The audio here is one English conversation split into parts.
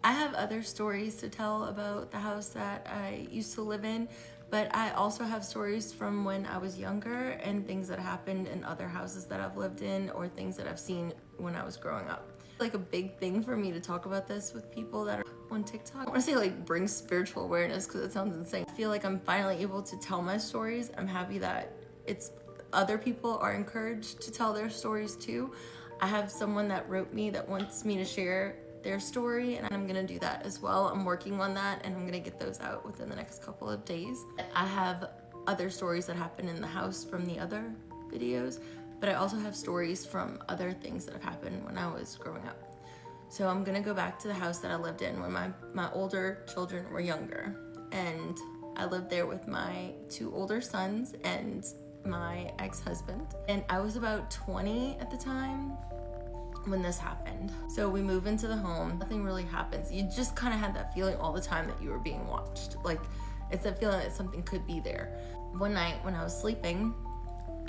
I have other stories to tell about the house that I used to live in, but I also have stories from when I was younger and things that happened in other houses that I've lived in or things that I've seen when I was growing up. Like a big thing for me to talk about this with people that are on TikTok. I want to say like bring spiritual awareness because it sounds insane. I feel like I'm finally able to tell my stories. I'm happy that it's other people are encouraged to tell their stories too. I have someone that wrote me that wants me to share their story, and I'm gonna do that as well. I'm working on that, and I'm gonna get those out within the next couple of days. I have other stories that happen in the house from the other videos, but I also have stories from other things that have happened when I was growing up. So I'm gonna go back to the house that I lived in when my older children were younger, and I lived there with my 2 older sons and my ex-husband, and I was about 20 at the time when this happened. So we move into the home, nothing really happens. You just kind of had that feeling all the time that you were being watched. Like, it's that feeling that something could be there. One night when I was sleeping,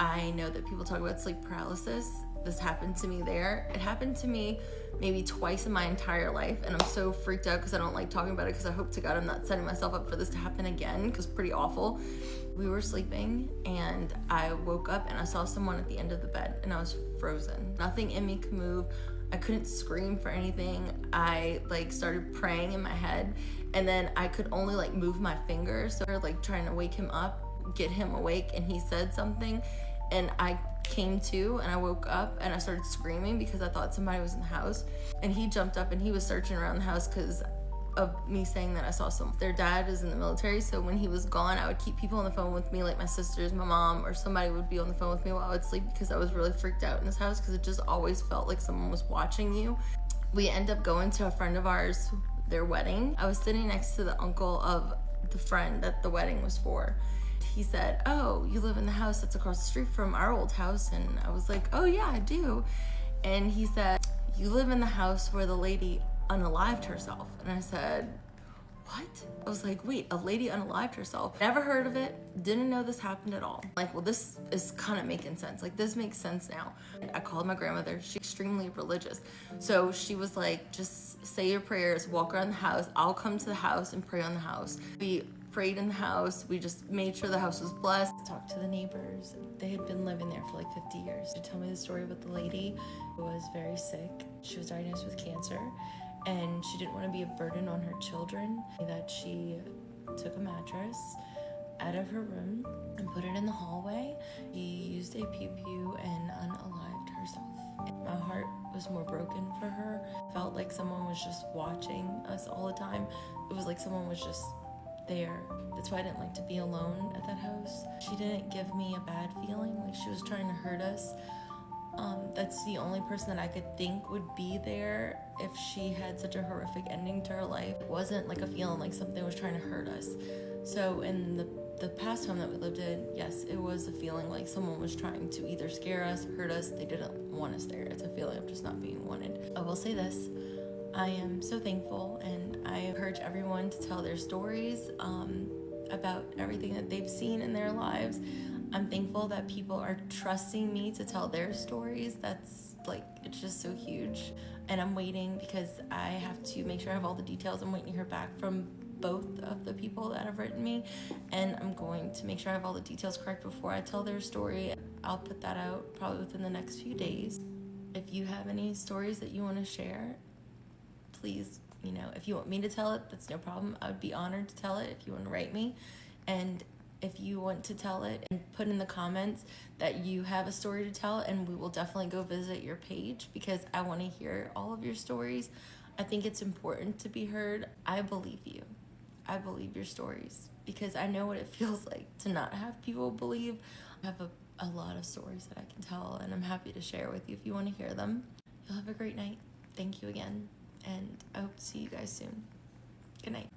I know that people talk about sleep paralysis. This happened to me there. It happened to me maybe twice in my entire life, and I'm so freaked out because I don't like talking about it because I hope to God I'm not setting myself up for this to happen again because it's pretty awful. We were sleeping and I woke up and I saw someone at the end of the bed and I was frozen. Nothing in me could move. I couldn't scream for anything. I like started praying in my head, and then I could only like move my fingers. So I was like trying to wake him up, get him awake, and he said something and I came to and I woke up and I started screaming because I thought somebody was in the house, and he jumped up and he was searching around the house because of me saying that I saw someone. Their dad is in the military, so when he was gone I would keep people on the phone with me, like my sisters, my mom, or somebody would be on the phone with me while I would sleep because I was really freaked out in this house because it just always felt like someone was watching you. We end up going to a friend of ours, their wedding. I was sitting next to the uncle of the friend that the wedding was for. He said, "Oh, you live in the house that's across the street from our old house?" And I was like, "Oh yeah, I do." And he said, "You live in the house where the lady unalived herself." And I said, "What?" I was like, "Wait, a lady unalived herself?" Never heard of it, didn't know this happened at all. Like, well, this is kind of making sense. Like, this makes sense now. I called my grandmother. She's extremely religious. So she was like, "Just say your prayers, walk around the house. I'll come to the house and pray on the house." We prayed in the house. We just made sure the house was blessed. Talked to the neighbors. They had been living there for like 50 years. She told me the story about the lady who was very sick. She was diagnosed with cancer, and she didn't want to be a burden on her children. That she took a mattress out of her room and put it in the hallway. She used a pew and unalived herself. My heart was more broken for her. Felt like someone was just watching us all the time. It was like someone was just there. That's why I didn't like to be alone at that house. She didn't give me a bad feeling, like she was trying to hurt us. That's the only person that I could think would be there if she had such a horrific ending to her life. It wasn't like a feeling like something was trying to hurt us. So in the past home that we lived in, yes, it was a feeling like someone was trying to either scare us, hurt us. They didn't want us there. It's a feeling of just not being wanted. I will say this, I am so thankful, and I encourage everyone to tell their stories about everything that they've seen in their lives. I'm thankful that people are trusting me to tell their stories. That's like, it's just so huge. And I'm waiting because I have to make sure I have all the details. I'm waiting to hear back from both of the people that have written me, and I'm going to make sure I have all the details correct before I tell their story. I'll put that out probably within the next few days. If you have any stories that you want to share, please, if you want me to tell it, that's no problem. I would be honored to tell it if you want to write me. And if you want to tell it, and put in the comments that you have a story to tell, and we will definitely go visit your page because I want to hear all of your stories. I think it's important to be heard. I believe you. I believe your stories because I know what it feels like to not have people believe. I have a lot of stories that I can tell, and I'm happy to share with you if you want to hear them. You'll have a great night. Thank you again, and I hope to see you guys soon. Good night.